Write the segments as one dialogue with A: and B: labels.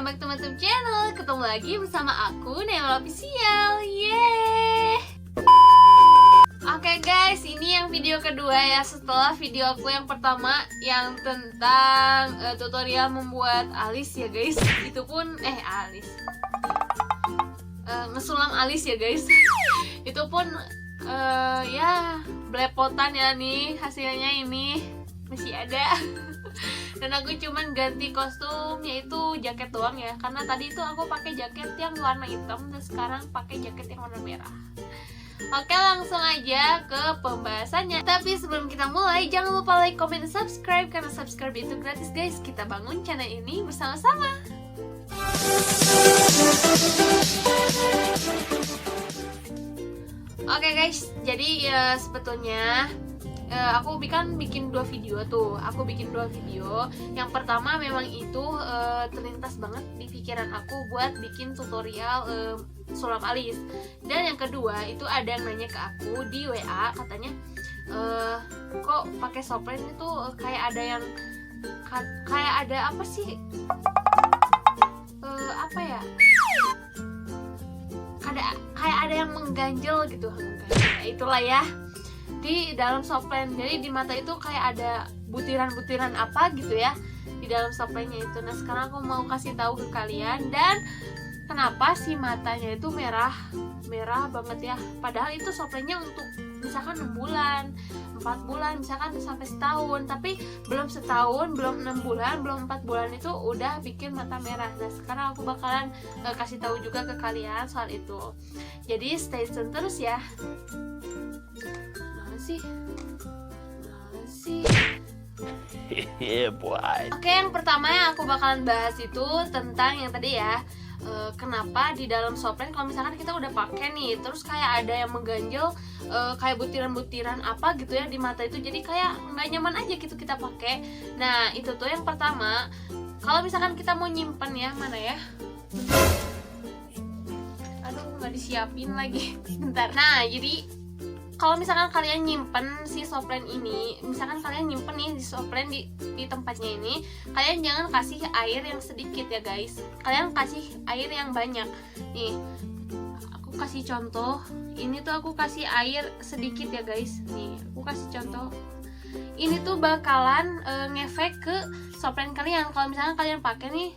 A: welcome back to my YouTube channel. Ketemu lagi bersama aku, Nela Official. Yeay. Oke guys, ini yang video kedua ya, setelah video aku yang pertama yang tentang tutorial membuat alis ya guys. Itu pun alis ngesulam alis ya guys. Itu pun ya belepotan ya nih, hasilnya ini masih ada. Dan aku cuman ganti kostum, yaitu jaket doang ya, karena tadi itu aku pakai jaket yang warna hitam dan sekarang pakai jaket yang warna merah. Oke, langsung aja ke pembahasannya. Tapi sebelum kita mulai, jangan lupa like, comment, dan subscribe, karena subscribe itu gratis guys. Kita bangun channel ini bersama-sama. Oke guys, jadi ya sebetulnya aku bikin dua video tuh. Aku bikin dua video. Yang pertama memang itu terlintas banget di pikiran aku buat bikin tutorial sulam alis. Dan yang kedua itu ada yang nanya ke aku di WA, katanya kok pakai soplen itu kayak ada apa sih? Apa ya? Kayak ada yang mengganjel gitu. Itulah ya. Di dalam soplen, jadi di mata itu kayak ada butiran-butiran apa gitu ya di dalam soplennya itu. Nah sekarang aku mau kasih tahu ke kalian, dan kenapa si matanya itu merah banget ya, padahal itu soplennya untuk misalkan 6 bulan 4 bulan, misalkan sampai setahun, tapi belum setahun, belum 6 bulan, belum 4 bulan itu udah bikin mata merah. Nah sekarang aku bakalan kasih tahu juga ke kalian soal itu, jadi stay tune terus ya. Sih.
B: Yeah, boy.
A: Oke, yang pertama yang aku bakalan bahas itu tentang yang tadi ya, kenapa di dalam soplen kalau misalkan kita udah pakai nih, terus kayak ada yang mengganjel, kayak butiran-butiran apa gitu ya di mata itu, jadi kayak nggak nyaman aja gitu kita pakai. Nah itu tuh yang pertama, kalau misalkan kita mau nyimpen ya, mana ya? Aduh, nggak disiapin lagi. Bentar. Nah jadi kalau misalkan kalian nyimpen si soplen ini, misalkan kalian nyimpen nih di soplen di tempatnya ini, kalian jangan kasih air yang sedikit ya guys, kalian kasih air yang banyak. Nih aku kasih contoh, ini tuh aku kasih air sedikit ya guys. Nih aku kasih contoh, ini tuh bakalan ngefek ke soplen kalian. Kalau misalkan kalian pakai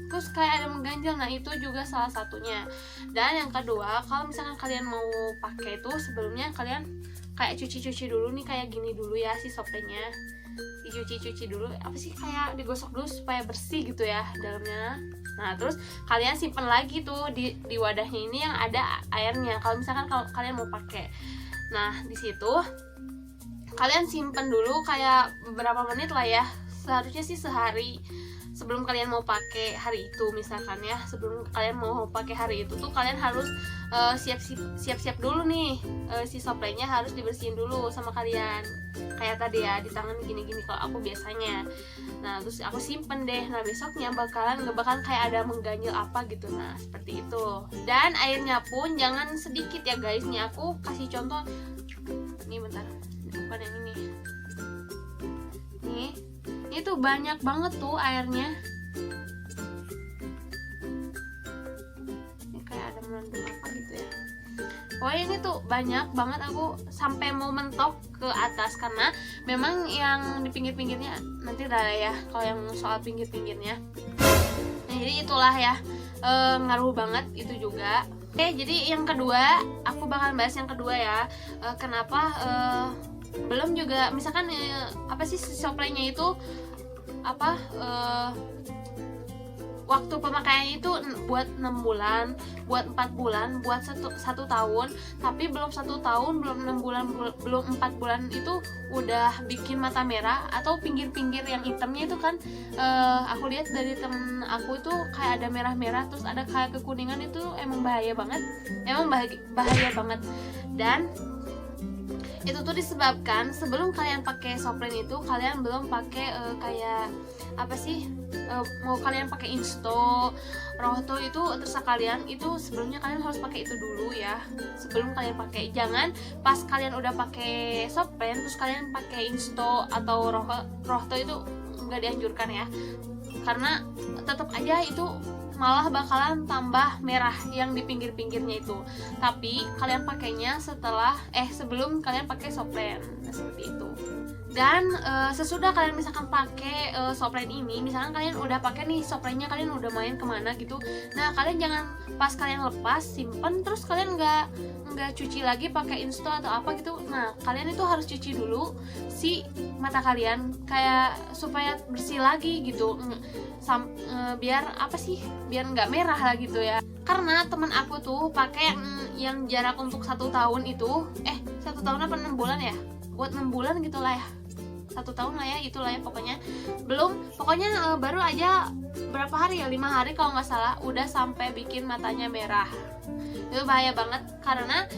A: terus kayak ada mengganjal, nah itu juga salah satunya. Dan yang kedua, kalau misalkan kalian mau pakai itu, sebelumnya kalian kayak cuci dulu nih, kayak gini dulu ya si soplennya, dicuci dulu, apa sih, kayak digosok dulu supaya bersih gitu ya dalamnya. Nah terus kalian simpen lagi tuh di wadahnya ini yang ada airnya, kalau misalkan kalian mau pakai. Nah di situ kalian simpen dulu kayak beberapa menit lah ya, seharusnya sih sehari sebelum kalian mau pakai hari itu. Misalkan ya, sebelum kalian mau pakai hari itu tuh kalian harus siap-siap dulu nih, si soplennya harus dibersihin dulu sama kalian, kayak tadi ya di tangan gini-gini kalau aku biasanya. Nah terus aku simpen deh, nah besoknya nggak bakalan kayak ada mengganjil apa gitu. Nah seperti itu. Dan airnya pun jangan sedikit ya guys. Nih aku kasih contoh, nih bentar, bukan yang ini nih, itu banyak banget tuh airnya. Ini kayak ada mengandung apa gitu ya. Pokoknya ini tuh banyak banget, aku sampai mau mentok ke atas, karena memang yang di pinggir-pinggirnya nanti dah ya, kalau yang soal pinggir-pinggirnya. Nah jadi itulah ya, ngaruh banget itu juga. Oke, jadi yang kedua, aku bakal bahas yang kedua ya, kenapa belum juga misalkan apa sih si soplennya itu apa, waktu pemakaiannya itu buat 6 bulan, buat 4 bulan, buat satu tahun, tapi belum 1 tahun, belum 6 bulan, belum 4 bulan itu udah bikin mata merah atau pinggir-pinggir yang hitamnya itu kan, aku lihat dari temen aku itu kayak ada merah-merah, terus ada kayak kekuningan. Itu emang bahaya banget, bahaya banget. Dan itu tuh disebabkan sebelum kalian pakai soplen itu kalian belum pakai kayak apa sih, mau kalian pakai Insto, Rohto, itu terserah kalian. Itu sebelumnya kalian harus pakai itu dulu ya sebelum kalian pakai. Jangan pas kalian udah pakai soplen terus kalian pakai Insto atau Rohto, itu nggak dianjurkan ya, karena tetap aja itu malah bakalan tambah merah yang di pinggir-pinggirnya itu. Tapi kalian pakainya sebelum kalian pakai soplen, seperti itu. Dan sesudah kalian misalkan pakai soplen ini, misalkan kalian udah pakai nih soplennya, kalian udah main kemana gitu, nah kalian jangan pas kalian lepas simpen terus kalian nggak cuci lagi pakai install atau apa gitu. Nah kalian itu harus cuci dulu si mata kalian kayak supaya bersih lagi gitu, biar nggak merah lah gitu ya. Karena temen aku tuh pakai yang jarak untuk 1 tahun itu 1 tahun apa 6 bulan ya, buat 6 bulan gitulah ya, 1 tahun lah ya, itulah ya pokoknya. Pokoknya baru aja berapa hari ya, 5 hari kalau nggak salah, udah sampai bikin matanya merah. Itu bahaya banget karena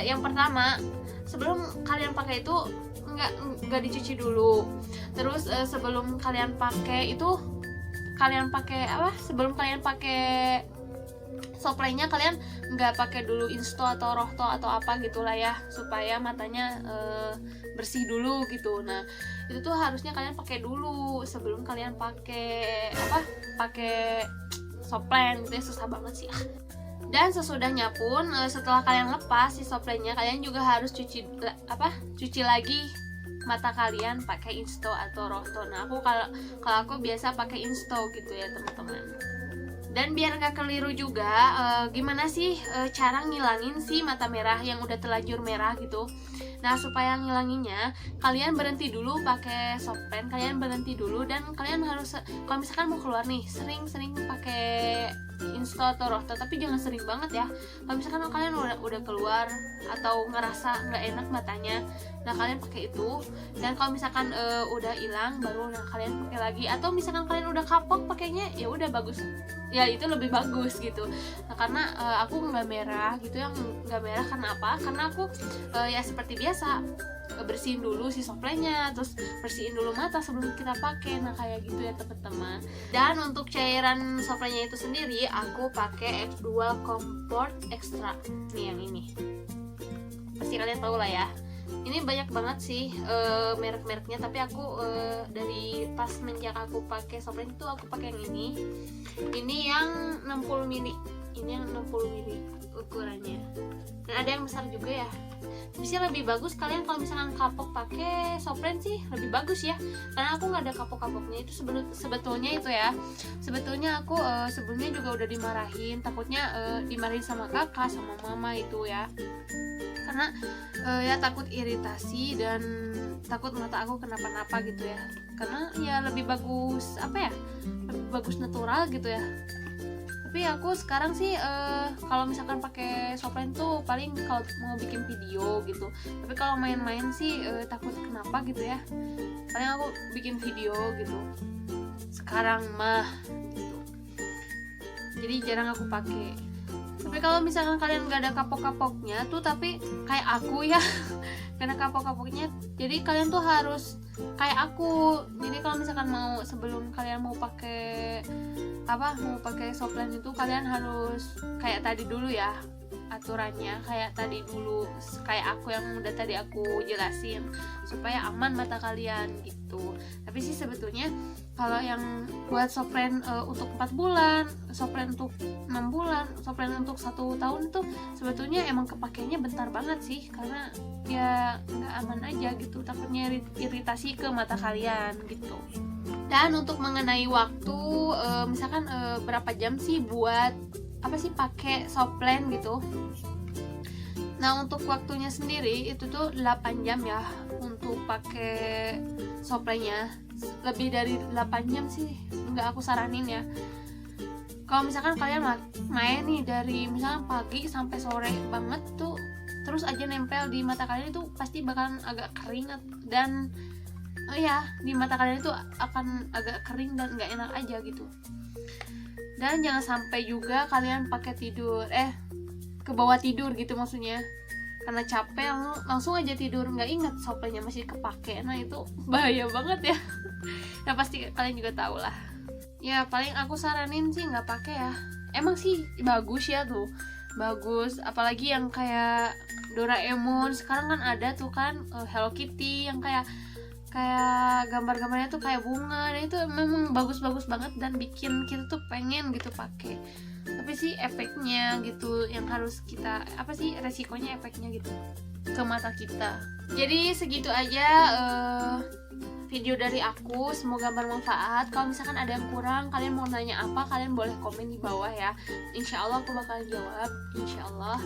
A: yang pertama, sebelum kalian pakai itu nggak dicuci dulu. Terus sebelum kalian pakai itu, sebelum kalian pakai soplennya kalian nggak pakai dulu install atau rohto atau apa gitulah ya, supaya matanya bersih dulu gitu. Nah itu tuh harusnya kalian pakai dulu sebelum kalian pakai soplen gitu ya, susah banget sih. Dan sesudahnya pun setelah kalian lepas si soplennya, kalian juga harus cuci lagi mata kalian pakai install atau rohto. Nah kalau aku biasa pakai install gitu ya teman-teman. Dan biar gak keliru juga, gimana sih cara ngilangin si mata merah yang udah terlanjur merah gitu. Nah supaya ngilanginnya, kalian berhenti dulu pakai soplen, kalian berhenti dulu, dan kalian harus, kalau misalkan mau keluar nih, sering-sering pakai install atau rohto, tapi jangan sering banget ya. Kalau misalkan kalian udah keluar atau ngerasa nggak enak matanya, nah kalian pakai itu. Dan kalau misalkan udah hilang, baru kalian pakai lagi. Atau misalkan kalian udah kapok pakainya, ya udah bagus, ya itu lebih bagus gitu. Nah karena aku nggak merah gitu, yang nggak merah karena apa? Karena aku ya seperti biasa, bersihin dulu si soplennya, terus bersihin dulu mata sebelum kita pakai. Nah kayak gitu ya teman-teman. Dan untuk cairan soplennya itu sendiri, aku pakai F2 Comfort Extra nih, yang ini pasti kalian tahu lah ya. Ini banyak banget sih merek-mereknya, tapi aku dari pas semenjak aku pakai soplen itu aku pakai yang ini yang 60 mili, ini yang 60 mili ukurannya, dan ada yang besar juga ya. Bisa lebih bagus kalian kalau misalkan kapok pakai soplen sih lebih bagus ya, karena aku nggak ada kapok-kapoknya itu. Sebetulnya itu ya, sebetulnya aku sebelumnya juga udah dimarahin, takutnya dimarahin sama kakak sama mama itu ya, karena ya takut iritasi dan takut mata aku kenapa-napa gitu ya. Karena ya lebih bagus lebih bagus natural gitu ya. Tapi aku sekarang sih kalau misalkan pakai soplen tuh paling kalau mau bikin video gitu. Tapi kalau main-main sih takut kenapa gitu ya, paling aku bikin video gitu sekarang mah gitu. Jadi jarang aku pakai. Tapi kalau misalkan kalian nggak ada kapok-kapoknya tuh, tapi kayak aku ya karena kapok-kapoknya, jadi kalian tuh harus kayak aku. Jadi kalau misalkan sebelum kalian mau pakai soplen itu, kalian harus kayak tadi dulu ya aturannya, kayak tadi dulu, kayak aku yang udah tadi aku jelasin, supaya aman mata kalian gitu. Tapi sih sebetulnya kalau yang buat soplen untuk 4 bulan, soplen untuk 6 bulan, soplen untuk 1 tahun itu sebetulnya emang kepakainya bentar banget sih, karena ya nggak aman aja gitu, takutnya iritasi ke mata kalian gitu. Dan untuk mengenai waktu, misalkan berapa jam sih buat pakai soplen gitu. Nah untuk waktunya sendiri itu tuh 8 jam ya untuk pakai soplennya. Lebih dari 8 jam sih nggak aku saranin ya. Kalau misalkan kalian main nih dari misalkan pagi sampai sore banget tuh, terus aja nempel di mata kalian, itu pasti bakalan agak kering, dan di mata kalian itu akan agak kering dan nggak enak aja gitu. Dan jangan sampai juga kalian pakai ke bawah tidur gitu, maksudnya karena capek langsung aja tidur, nggak ingat soplennya masih kepake. Nah itu bahaya banget ya. Nah pasti kalian juga tahu lah ya. Paling aku saranin sih nggak pakai ya. Emang sih bagus ya tuh, bagus, apalagi yang kayak Doraemon sekarang kan ada tuh kan, Hello Kitty yang kayak kayak gambar-gambarnya tuh kayak bunga, dan itu memang bagus-bagus banget dan bikin kita tuh pengen gitu pakai. Tapi sih efeknya gitu yang harus kita resikonya efeknya gitu ke mata kita. Jadi segitu aja video dari aku, semoga bermanfaat. Kalau misalkan ada yang kurang, kalian mau nanya apa, kalian boleh komen di bawah ya. Insya Allah aku bakal jawab, insya Allah.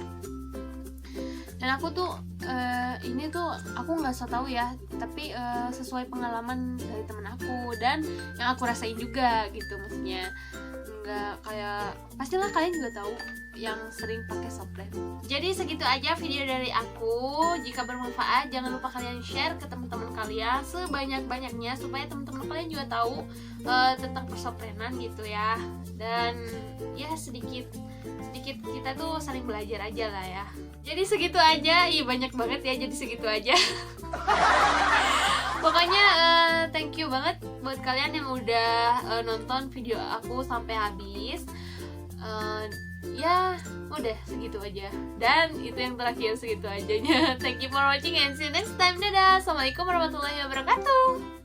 A: Dan aku tuh ini tuh aku nggak so tahu ya, tapi sesuai pengalaman dari temen aku dan yang aku rasain juga gitu, maksudnya nggak kayak, pastilah kalian juga tahu yang sering pakai Softland. Jadi segitu aja video dari aku. Jika bermanfaat, jangan lupa kalian share ke teman-teman kalian sebanyak-banyaknya supaya teman-teman kalian juga tahu tentang persofrenan gitu ya. Dan ya sedikit kita tuh saling belajar aja lah ya. Jadi segitu aja. Banyak banget ya, jadi segitu aja. Pokoknya thank you banget buat kalian yang udah nonton video aku sampai habis. Ya udah segitu aja, dan itu yang terakhir segitu ajanya. Thank you for watching and see you next time. Dadah, assalamualaikum warahmatullahi wabarakatuh.